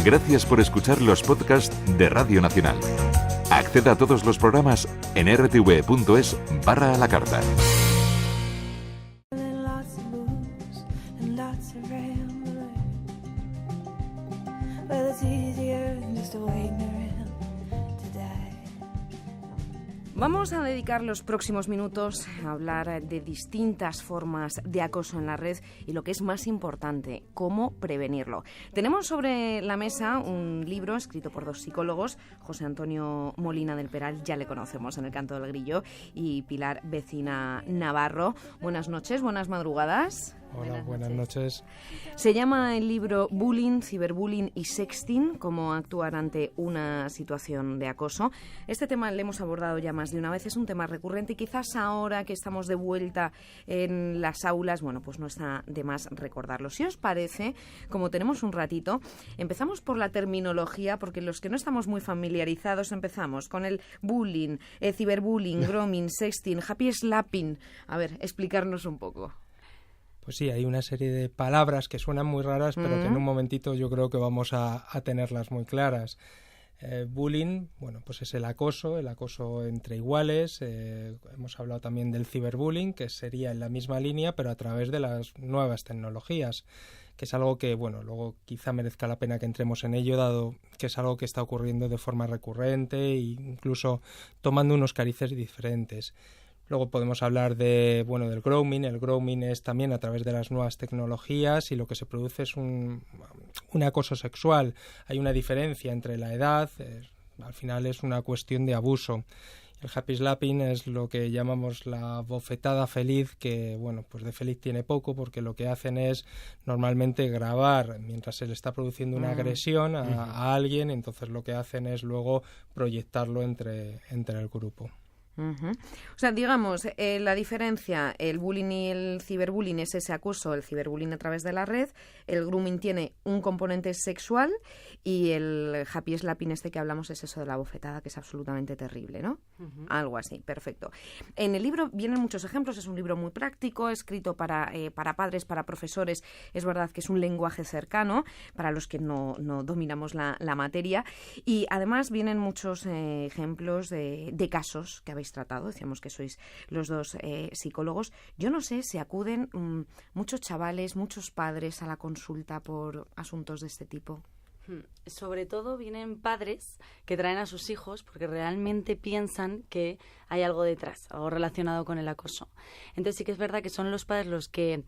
Gracias por escuchar los podcasts de Radio Nacional. Acceda a todos los programas en rtv.es/a la carta. Vamos a dedicar los próximos minutos a hablar de distintas formas de acoso en la red y lo que es más importante, cómo prevenirlo. Tenemos sobre la mesa un libro escrito por dos psicólogos, José Antonio Molina del Peral, ya le conocemos en El Canto del Grillo, y Pilar Vecina Navarro. Buenas noches, buenas madrugadas. Hola, buenas noches. Se llama el libro Bullying, Ciberbullying y Sexting, cómo actuar ante una situación de acoso. Este tema lo hemos abordado ya más de una vez, es un tema recurrente y quizás ahora que estamos de vuelta en las aulas, bueno, pues no está de más recordarlo. Si os parece, como tenemos un ratito, empezamos por la terminología, porque los que no estamos muy familiarizados empezamos con el bullying, ciberbullying, grooming, sexting, happy slapping. A ver, explicarnos un poco. Pues sí, hay una serie de palabras que suenan muy raras, pero que en un momentito yo creo que vamos a tenerlas muy claras. Bullying, bueno, pues es el acoso entre iguales. Hemos hablado también del ciberbullying, que sería en la misma línea, pero a través de las nuevas tecnologías, que es algo que, bueno, luego quizá merezca la pena que entremos en ello, dado que es algo que está ocurriendo de forma recurrente e incluso tomando unos carices diferentes. Luego podemos hablar del grooming. El grooming es también a través de las nuevas tecnologías y lo que se produce es un acoso sexual. Hay una diferencia entre la edad, al final es una cuestión de abuso. El happy slapping es lo que llamamos la bofetada feliz, que bueno, pues de feliz tiene poco, porque lo que hacen es normalmente grabar mientras se le está produciendo una agresión a alguien, entonces lo que hacen es luego proyectarlo entre el grupo. O sea, digamos, la diferencia, el bullying y el ciberbullying es ese acoso, el ciberbullying a través de la red, el grooming tiene un componente sexual y el happy slapping que hablamos es eso de la bofetada, que es absolutamente terrible, ¿no? Algo así, perfecto. En el libro vienen muchos ejemplos, es un libro muy práctico, escrito para padres, para profesores, es verdad que es un lenguaje cercano para los que no dominamos la materia, y además vienen muchos ejemplos de casos que habéis tratado, decíamos que sois los dos psicólogos. Yo no sé si acuden muchos chavales, muchos padres a la consulta por asuntos de este tipo. Sobre todo vienen padres que traen a sus hijos porque realmente piensan que hay algo detrás, algo relacionado con el acoso. Entonces sí que es verdad que son los padres los que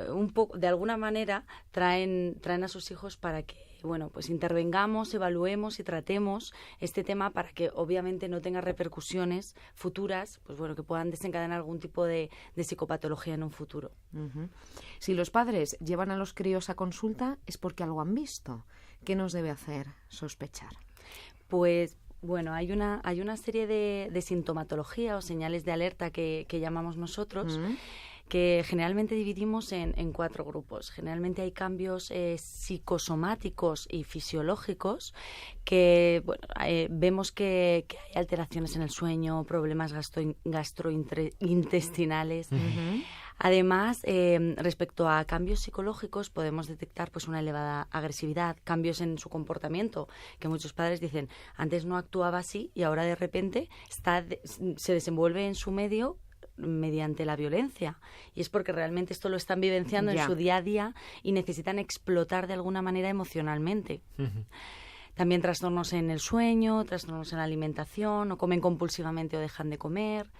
un poco, de alguna manera, traen a sus hijos para que, bueno, pues intervengamos, evaluemos y tratemos este tema para que obviamente no tenga repercusiones futuras, pues bueno, que puedan desencadenar algún tipo de psicopatología en un futuro. Si los padres llevan a los críos a consulta es porque algo han visto. ¿Qué nos debe hacer sospechar? Pues bueno, hay una serie de sintomatología o señales de alerta que llamamos nosotros, que generalmente dividimos en 4 grupos. Generalmente hay cambios psicosomáticos y fisiológicos que vemos que hay alteraciones en el sueño, problemas gastrointestinales. Además, respecto a cambios psicológicos, podemos detectar pues una elevada agresividad, cambios en su comportamiento, que muchos padres dicen, antes no actuaba así y ahora de repente se desenvuelve en su medio mediante la violencia. Y es porque realmente esto lo están vivenciando en su día a día y necesitan explotar de alguna manera emocionalmente. También trastornos en el sueño, trastornos en la alimentación, o comen compulsivamente o dejan de comer,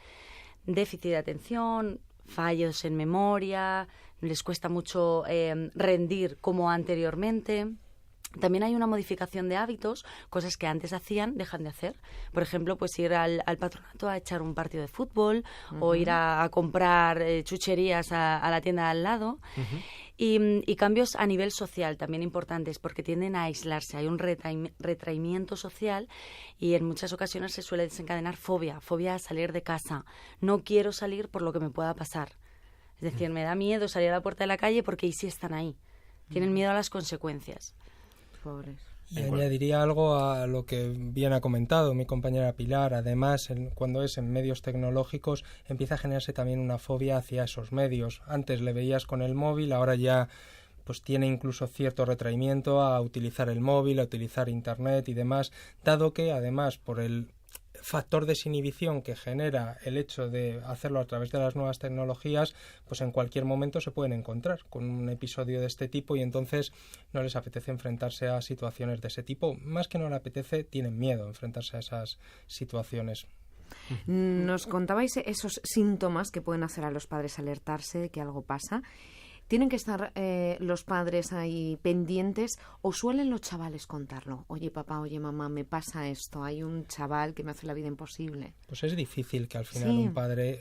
déficit de atención, fallos en memoria, les cuesta mucho rendir como anteriormente. También hay una modificación de hábitos, cosas que antes hacían, dejan de hacer. Por ejemplo, pues ir al patronato a echar un partido de fútbol o ir a comprar chucherías a la tienda de al lado. Y cambios a nivel social también importantes porque tienden a aislarse. Hay un retraimiento social y en muchas ocasiones se suele desencadenar fobia a salir de casa. No quiero salir por lo que me pueda pasar. Es decir, me da miedo salir a la puerta de la calle porque ¿y si están ahí? Tienen miedo a las consecuencias. Pobres. Y añadiría algo a lo que bien ha comentado mi compañera Pilar. Además, cuando es en medios tecnológicos, empieza a generarse también una fobia hacia esos medios. Antes le veías con el móvil, ahora ya pues tiene incluso cierto retraimiento a utilizar el móvil, a utilizar internet y demás, dado que además por el factor de desinhibición que genera el hecho de hacerlo a través de las nuevas tecnologías, pues en cualquier momento se pueden encontrar con un episodio de este tipo y entonces no les apetece enfrentarse a situaciones de ese tipo. Más que no les apetece, tienen miedo a enfrentarse a esas situaciones. Nos contabais esos síntomas que pueden hacer a los padres alertarse de que algo pasa. ¿Tienen que estar los padres ahí pendientes o suelen los chavales contarlo? Oye, papá, oye, mamá, me pasa esto, hay un chaval que me hace la vida imposible. Pues es difícil que al final un padre,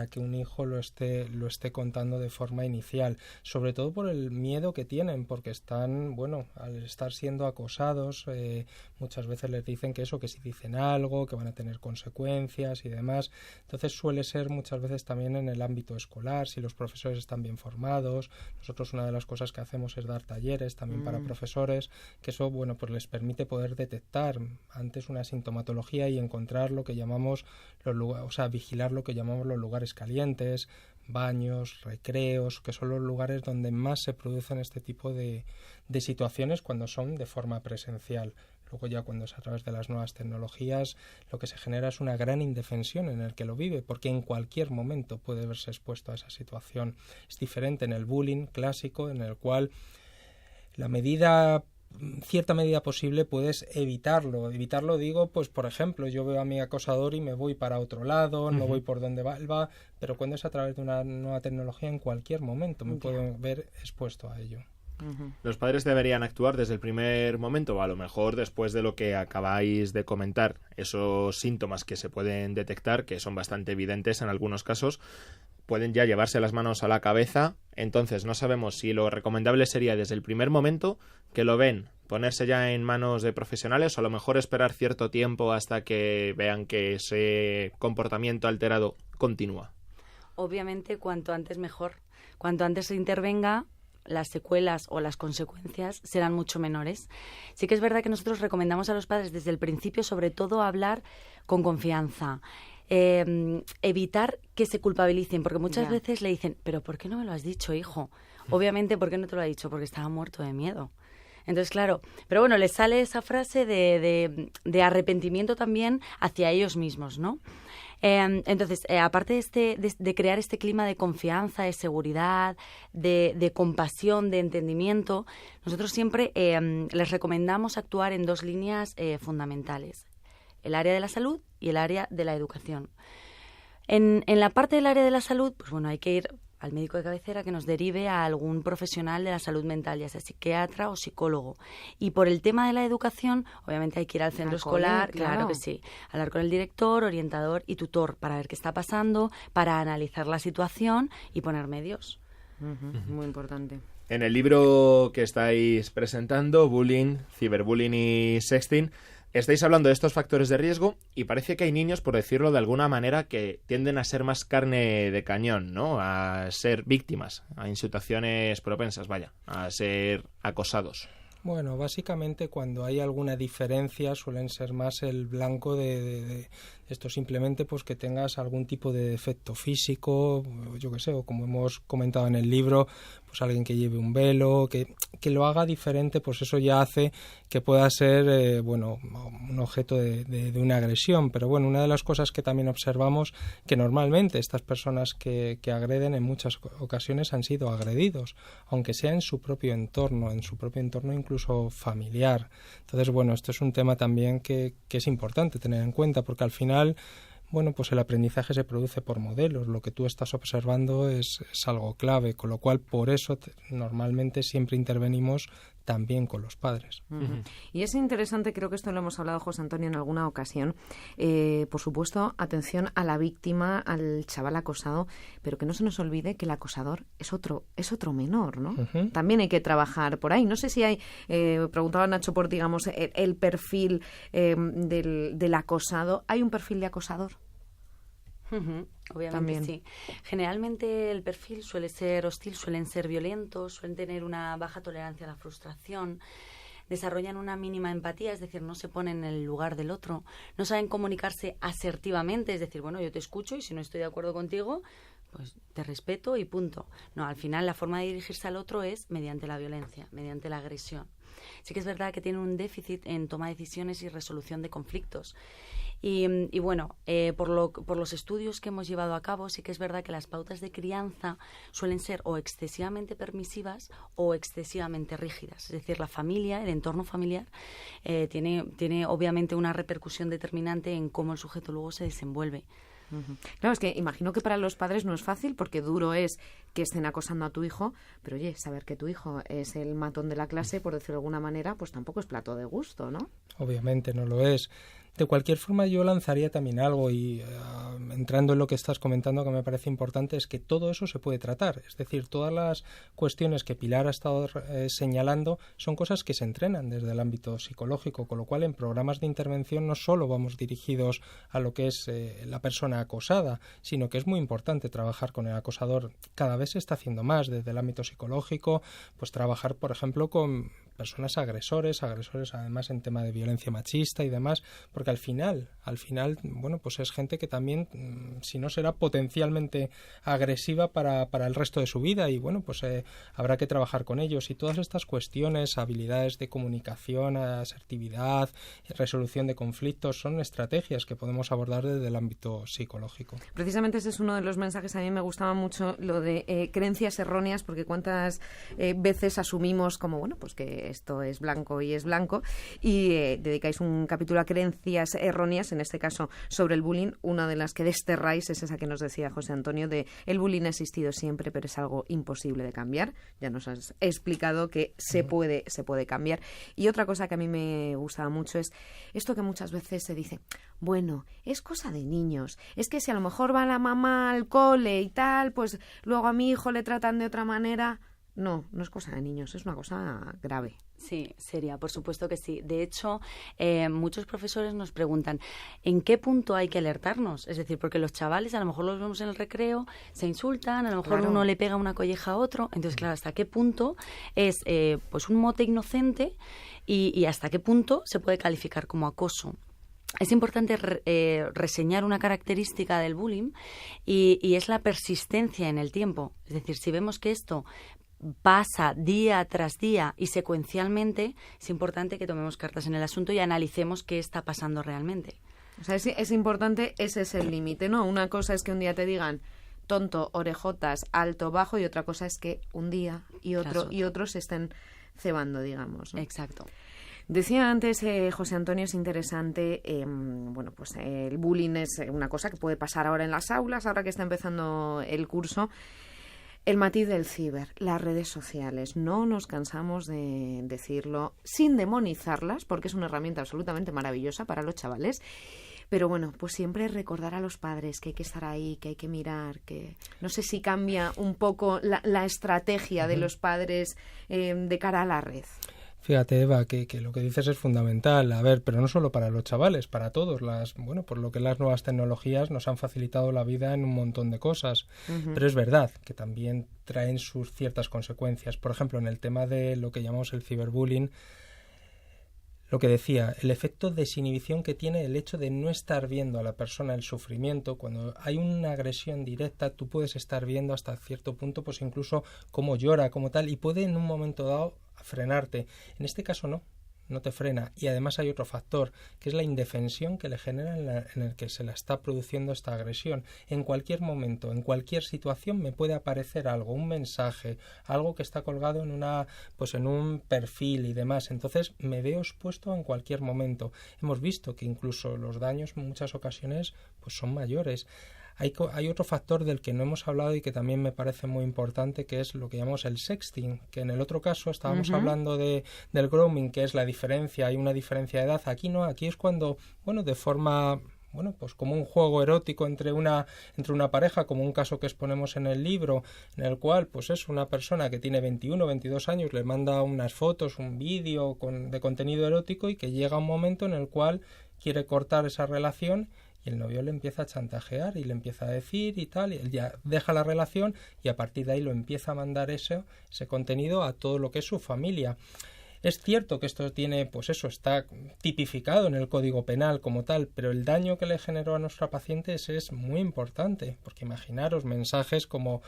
que un hijo lo esté contando de forma inicial, sobre todo por el miedo que tienen, porque están, al estar siendo acosados, muchas veces les dicen que si dicen algo, que van a tener consecuencias y demás. Entonces suele ser muchas veces también en el ámbito escolar, si los profesores están bien formados. Nosotros una de las cosas que hacemos es dar talleres también para profesores, que eso pues les permite poder detectar antes una sintomatología y encontrar lo que llamamos vigilar lo que llamamos los lugares calientes, baños, recreos, que son los lugares donde más se producen este tipo de situaciones cuando son de forma presencial. Luego ya cuando es a través de las nuevas tecnologías, lo que se genera es una gran indefensión en el que lo vive, porque en cualquier momento puede verse expuesto a esa situación. Es diferente en el bullying clásico, en el cual cierta medida posible puedes evitarlo. Evitarlo digo, pues por ejemplo, yo veo a mi acosador y me voy para otro lado, no voy por donde va, pero cuando es a través de una nueva tecnología, en cualquier momento me puedo ver expuesto a ello. ¿Los padres deberían actuar desde el primer momento o a lo mejor después de lo que acabáis de comentar, esos síntomas que se pueden detectar, que son bastante evidentes en algunos casos, pueden ya llevarse las manos a la cabeza? Entonces no sabemos si lo recomendable sería desde el primer momento que lo ven, ponerse ya en manos de profesionales o a lo mejor esperar cierto tiempo hasta que vean que ese comportamiento alterado continúa. Obviamente cuanto antes mejor. Cuanto antes se intervenga, las secuelas o las consecuencias serán mucho menores. Sí que es verdad que nosotros recomendamos a los padres desde el principio, sobre todo, hablar con confianza, evitar que se culpabilicen, porque muchas veces le dicen, pero ¿por qué no me lo has dicho, hijo? Obviamente, ¿por qué no te lo ha dicho? Porque estaba muerto de miedo. Entonces, claro, pero bueno, les sale esa frase de arrepentimiento también hacia ellos mismos, ¿no? Entonces, aparte de crear este clima de confianza, de seguridad, de compasión, de entendimiento, nosotros siempre les recomendamos actuar en dos líneas fundamentales: el área de la salud y el área de la educación. En la parte del área de la salud, pues bueno, hay que ir al médico de cabecera que nos derive a algún profesional de la salud mental, ya sea psiquiatra o psicólogo. Y por el tema de la educación, obviamente hay que ir al centro escolar, claro que sí, hablar con el director, orientador y tutor para ver qué está pasando, para analizar la situación y poner medios. Muy importante. En el libro que estáis presentando, Bullying, Ciberbullying y Sexting, estáis hablando de estos factores de riesgo y parece que hay niños, por decirlo de alguna manera, que tienden a ser más carne de cañón, ¿no? A ser víctimas, en situaciones propensas, a ser acosados. Bueno, básicamente cuando hay alguna diferencia suelen ser más el blanco de esto, simplemente pues que tengas algún tipo de defecto físico, yo qué sé, o como hemos comentado en el libro, pues alguien que lleve un velo, que lo haga diferente, pues eso ya hace que pueda ser, un objeto de una agresión. Pero bueno, una de las cosas que también observamos, que normalmente estas personas que agreden en muchas ocasiones han sido agredidos, aunque sea en su propio entorno incluso familiar. Entonces, bueno, esto es un tema también que es importante tener en cuenta, porque al final, pues el aprendizaje se produce por modelos. Lo que tú estás observando es algo clave, con lo cual por eso normalmente siempre intervenimos también con los padres. Y es interesante, creo que esto lo hemos hablado, José Antonio, en alguna ocasión, por supuesto, atención a la víctima, al chaval acosado, pero que no se nos olvide que el acosador es otro menor, ¿no? También hay que trabajar por ahí. No sé si hay, preguntaba Nacho por, digamos, el perfil del acosado. ¿Hay un perfil de acosador? Obviamente También. Sí. Generalmente el perfil suele ser hostil, suelen ser violentos, suelen tener una baja tolerancia a la frustración, desarrollan una mínima empatía, es decir, no se ponen en el lugar del otro, no saben comunicarse asertivamente, es decir, bueno, yo te escucho y si no estoy de acuerdo contigo, pues te respeto y punto. No, al final la forma de dirigirse al otro es mediante la violencia, mediante la agresión. Sí que es verdad que tienen un déficit en toma de decisiones y resolución de conflictos. Y bueno, por los estudios que hemos llevado a cabo, sí que es verdad que las pautas de crianza suelen ser o excesivamente permisivas o excesivamente rígidas. Es decir, la familia, el entorno familiar, tiene obviamente una repercusión determinante en cómo el sujeto luego se desenvuelve. Claro, es que imagino que para los padres no es fácil, porque duro es que estén acosando a tu hijo, pero oye, saber que tu hijo es el matón de la clase, por decirlo de alguna manera, pues tampoco es plato de gusto, ¿no? Obviamente no lo es. De cualquier forma, yo lanzaría también algo y entrando en lo que estás comentando, que me parece importante, es que todo eso se puede tratar. Es decir, todas las cuestiones que Pilar ha estado señalando son cosas que se entrenan desde el ámbito psicológico, con lo cual en programas de intervención no solo vamos dirigidos a lo que es la persona acosada, sino que es muy importante trabajar con el acosador. Cada vez se está haciendo más desde el ámbito psicológico, pues trabajar, por ejemplo, con personas agresores además en tema de violencia machista y demás, porque al final, bueno, pues es gente que también, si no será potencialmente agresiva para el resto de su vida y bueno, pues habrá que trabajar con ellos y todas estas cuestiones, habilidades de comunicación, asertividad, resolución de conflictos, son estrategias que podemos abordar desde el ámbito psicológico. Precisamente ese es uno de los mensajes, a mí me gustaba mucho lo de creencias erróneas, porque cuántas veces asumimos como, bueno, pues que esto es blanco y es blanco, y dedicáis un capítulo a creencias erróneas, en este caso sobre el bullying. Una de las que desterráis es esa que nos decía José Antonio, de el bullying ha existido siempre, pero es algo imposible de cambiar. Ya nos has explicado que se puede cambiar. Y otra cosa que a mí me gustaba mucho es esto que muchas veces se dice, bueno, es cosa de niños, es que si a lo mejor va la mamá al cole y tal, pues luego a mi hijo le tratan de otra manera. No, no es cosa de niños, es una cosa grave. Sí, seria, por supuesto que sí. De hecho, muchos profesores nos preguntan ¿en qué punto hay que alertarnos? Es decir, porque los chavales a lo mejor los vemos en el recreo, se insultan, a lo mejor uno le pega una colleja a otro. Entonces, claro, ¿hasta qué punto es pues un mote inocente y hasta qué punto se puede calificar como acoso? Es importante reseñar una característica del bullying y es la persistencia en el tiempo. Es decir, si vemos que esto pasa día tras día y secuencialmente, es importante que tomemos cartas en el asunto y analicemos qué está pasando realmente. O sea, es importante, ese es el límite, ¿no? Una cosa es que un día te digan tonto, orejotas, alto, bajo, y otra cosa es que un día y otro se estén cebando, digamos, ¿no? Exacto. Decía antes José Antonio, es interesante, bueno, pues el bullying es una cosa que puede pasar ahora en las aulas, ahora que está empezando el curso. El matiz del ciber, las redes sociales, no nos cansamos de decirlo, sin demonizarlas, porque es una herramienta absolutamente maravillosa para los chavales. Pero bueno, pues siempre recordar a los padres que hay que estar ahí, que hay que mirar, que no sé si cambia un poco la estrategia de los padres de cara a la red. Fíjate, Eva, que lo que dices es fundamental. A ver, pero no solo para los chavales, para todos. Por lo que las nuevas tecnologías nos han facilitado la vida en un montón de cosas. Pero es verdad que también traen sus ciertas consecuencias. Por ejemplo, en el tema de lo que llamamos el ciberbullying, lo que decía, el efecto de desinhibición que tiene el hecho de no estar viendo a la persona el sufrimiento. Cuando hay una agresión directa, tú puedes estar viendo hasta cierto punto, pues incluso cómo llora, como tal, y puede en un momento dado frenarte. En este caso no te frena. Y además hay otro factor, que es la indefensión que le genera en el que se la está produciendo esta agresión. En cualquier momento, en cualquier situación me puede aparecer algo, un mensaje, algo que está colgado en un perfil y demás. Entonces me veo expuesto en cualquier momento. Hemos visto que incluso los daños en muchas ocasiones pues son mayores. Hay otro factor del que no hemos hablado y que también me parece muy importante, que es lo que llamamos el sexting, que en el otro caso estábamos hablando del grooming, que es la diferencia, hay una diferencia de edad. Aquí no, aquí es cuando, de forma, pues como un juego erótico entre una pareja, como un caso que exponemos en el libro, en el cual pues es una persona que tiene 21, 22 años, le manda unas fotos, un vídeo de contenido erótico y que llega un momento en el cual quiere cortar esa relación. Y el novio le empieza a chantajear y le empieza a decir y tal, y él ya deja la relación y a partir de ahí lo empieza a mandar ese contenido a todo lo que es su familia. Es cierto que esto tiene, pues eso, está tipificado en el Código Penal como tal, pero el daño que le generó a nuestra paciente es muy importante, porque imaginaros mensajes como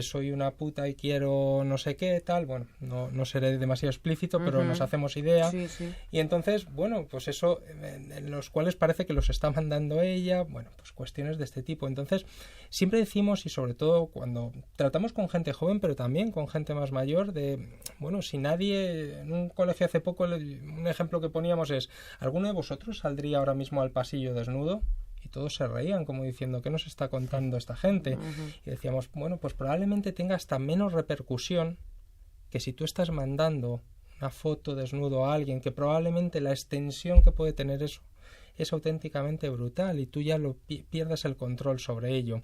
soy una puta y quiero no sé qué, tal, bueno, no seré demasiado explícito, pero nos hacemos idea. Sí, sí. Y entonces, bueno, pues eso, en los cuales parece que los está mandando ella, bueno, pues cuestiones de este tipo. Entonces, siempre decimos, y sobre todo cuando tratamos con gente joven, pero también con gente más mayor, de, bueno, si nadie, en un colegio hace poco, un ejemplo que poníamos es, ¿alguno de vosotros saldría ahora mismo al pasillo desnudo? Y todos se reían como diciendo, ¿qué nos está contando esta gente? Y decíamos, bueno, pues probablemente tenga hasta menos repercusión que si tú estás mandando una foto desnudo a alguien, que probablemente la extensión que puede tener eso es auténticamente brutal y tú ya pierdes el control sobre ello.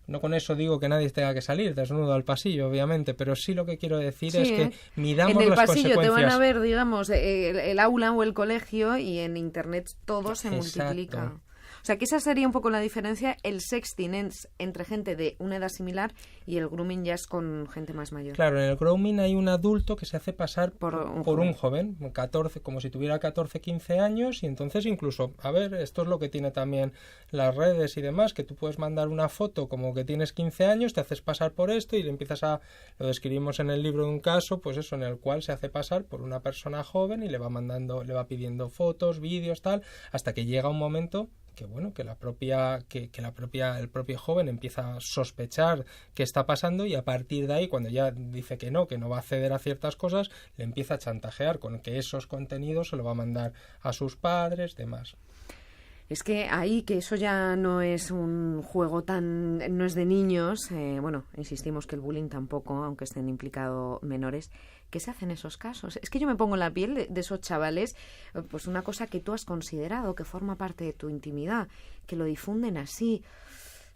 No con eso digo que nadie tenga que salir desnudo al pasillo, obviamente, pero sí lo que quiero decir es que midamos las consecuencias. En el pasillo te van a ver, digamos, el aula o el colegio, y en Internet todo se multiplica. O sea, que esa sería un poco la diferencia. El sexting es entre gente de una edad similar y el grooming ya es con gente más mayor. Claro, en el grooming hay un adulto que se hace pasar por un joven, 14, como si tuviera 14, 15 años, y entonces incluso, a ver, esto es lo que tiene también las redes y demás, que tú puedes mandar una foto como que tienes 15 años, te haces pasar por esto y le empiezas lo describimos en el libro de un caso, pues eso, en el cual se hace pasar por una persona joven y le va pidiendo fotos, vídeos, tal, hasta que llega un momento que bueno, que el propio joven empieza a sospechar qué está pasando, y a partir de ahí, cuando ya dice que no va a acceder a ciertas cosas, le empieza a chantajear con que esos contenidos se lo va a mandar a sus padres, demás. Es que ahí, que eso ya no es un juego no es de niños, bueno, insistimos que el bullying tampoco, aunque estén implicados menores. ¿Qué se hace en esos casos? Es que yo me pongo en la piel de esos chavales, pues una cosa que tú has considerado, que forma parte de tu intimidad, que lo difunden así.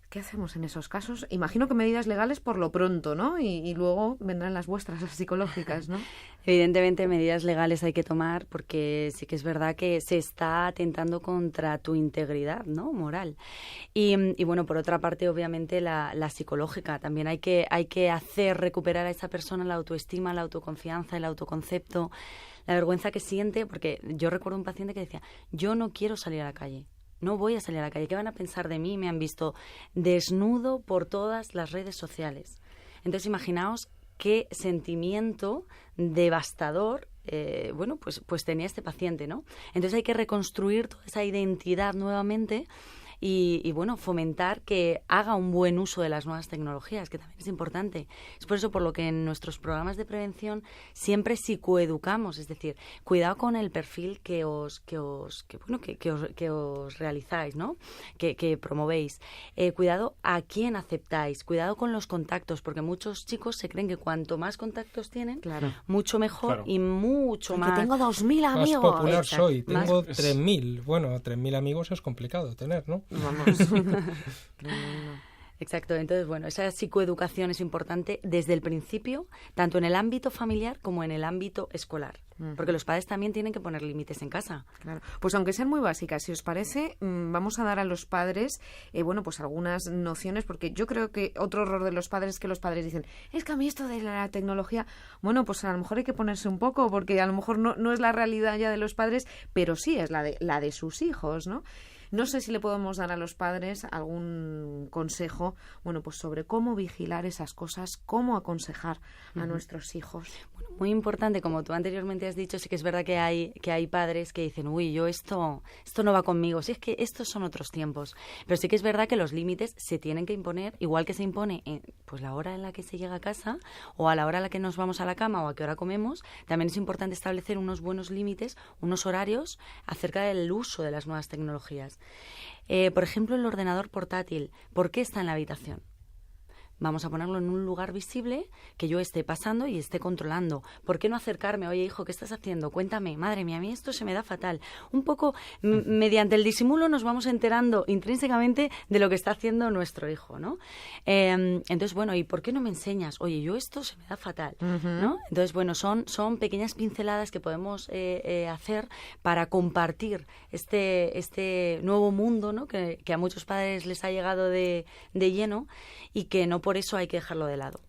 ¿Qué hacemos en esos casos? Imagino que medidas legales por lo pronto, ¿no? Y luego vendrán las vuestras, las psicológicas, ¿no? Evidentemente medidas legales hay que tomar, porque sí que es verdad que se está atentando contra tu integridad, ¿no?, moral. Y bueno, por otra parte, obviamente la psicológica. También hay que hacer recuperar a esa persona la autoestima, la autoconfianza, el autoconcepto, la vergüenza que siente, porque yo recuerdo un paciente que decía, yo no quiero salir a la calle. No voy a salir a la calle. ¿Qué van a pensar de mí? Me han visto desnudo por todas las redes sociales. Entonces, imaginaos qué sentimiento devastador, pues tenía este paciente, ¿no? Entonces hay que reconstruir toda esa identidad nuevamente y bueno, fomentar que haga un buen uso de las nuevas tecnologías, que también es importante. Es por eso por lo que en nuestros programas de prevención siempre psicoeducamos, es decir, cuidado con el perfil que os realizáis, ¿no? Que promovéis. Cuidado a quién aceptáis, cuidado con los contactos, porque muchos chicos se creen que cuanto más contactos tienen, mucho mejor, y mucho más. Que tengo 2.000 amigos. Más popular soy, tengo 3.000. Bueno, 3.000 amigos es complicado tener, ¿no? Vamos. Exacto, entonces bueno, esa psicoeducación es importante desde el principio, tanto en el ámbito familiar como en el ámbito escolar, porque los padres también tienen que poner límites en casa. Claro, pues aunque sean muy básicas, si os parece, vamos a dar a los padres, pues algunas nociones, porque yo creo que otro error de los padres es que los padres dicen, es que a mí esto de la tecnología, bueno, pues a lo mejor hay que ponerse un poco, porque a lo mejor no es la realidad ya de los padres, pero sí es la de sus hijos, ¿no? No sé si le podemos dar a los padres algún consejo, bueno, pues sobre cómo vigilar esas cosas, cómo aconsejar a nuestros hijos. Bueno, muy importante, como tú anteriormente has dicho, sí que es verdad que hay padres que dicen, uy, yo esto no va conmigo, si es que estos son otros tiempos. Pero sí que es verdad que los límites se tienen que imponer, igual que se impone pues la hora en la que se llega a casa, o a la hora en la que nos vamos a la cama, o a qué hora comemos. También es importante establecer unos buenos límites, unos horarios acerca del uso de las nuevas tecnologías. Por ejemplo, el ordenador portátil, ¿por qué está en la habitación? Vamos a ponerlo en un lugar visible, que yo esté pasando y esté controlando. ¿Por qué no acercarme? Oye, hijo, ¿qué estás haciendo? Cuéntame. Madre mía, a mí esto se me da fatal. Un poco, mediante el disimulo nos vamos enterando intrínsecamente de lo que está haciendo nuestro hijo, ¿no? Entonces, bueno, ¿y por qué no me enseñas? Oye, yo esto se me da fatal, ¿no? Entonces, bueno, son pequeñas pinceladas que podemos hacer para compartir este nuevo mundo, ¿no? Que a muchos padres les ha llegado de lleno, y que no por eso hay que dejarlo de lado.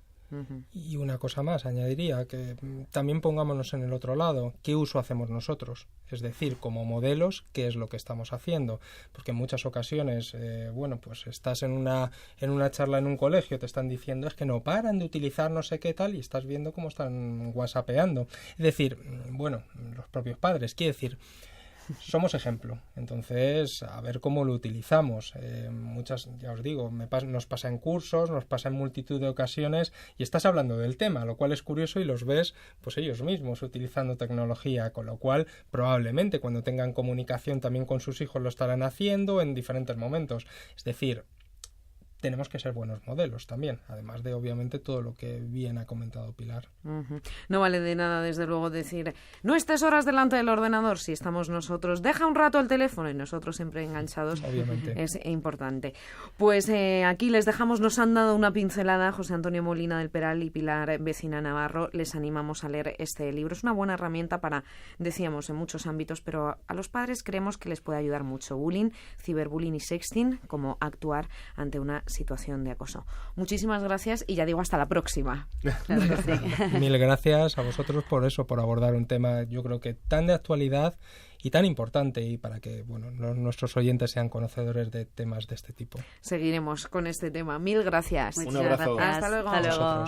Y una cosa más, añadiría, que también pongámonos en el otro lado. ¿Qué uso hacemos nosotros? Es decir, como modelos, ¿qué es lo que estamos haciendo? Porque en muchas ocasiones, pues estás en una charla en un colegio, te están diciendo es que no paran de utilizar no sé qué tal y estás viendo cómo están whatsappeando. Es decir, los propios padres, quiere decir, somos ejemplo, entonces a ver cómo lo utilizamos. Ya os digo, nos pasa en cursos, nos pasa en multitud de ocasiones y estás hablando del tema, lo cual es curioso y los ves pues ellos mismos utilizando tecnología, con lo cual probablemente cuando tengan comunicación también con sus hijos lo estarán haciendo en diferentes momentos. Es decir, tenemos que ser buenos modelos también, además de obviamente todo lo que bien ha comentado Pilar. No vale de nada, desde luego, decir no estés horas delante del ordenador si estamos nosotros, deja un rato el teléfono y nosotros siempre enganchados. Obviamente. Es importante. Pues aquí les dejamos, nos han dado una pincelada José Antonio Molina del Peral y Pilar Vecina Navarro. Les animamos a leer este libro. Es una buena herramienta para, decíamos, en muchos ámbitos, pero a los padres creemos que les puede ayudar mucho. Bullying, ciberbullying y sexting, cómo actuar ante una situación de acoso. Muchísimas gracias y ya digo, hasta la próxima. Claro que sí. Mil gracias a vosotros por abordar un tema, yo creo que tan de actualidad y tan importante, y para que nuestros oyentes sean conocedores de temas de este tipo. Seguiremos con este tema. Mil gracias. Un abrazo. Hasta luego. Hasta luego.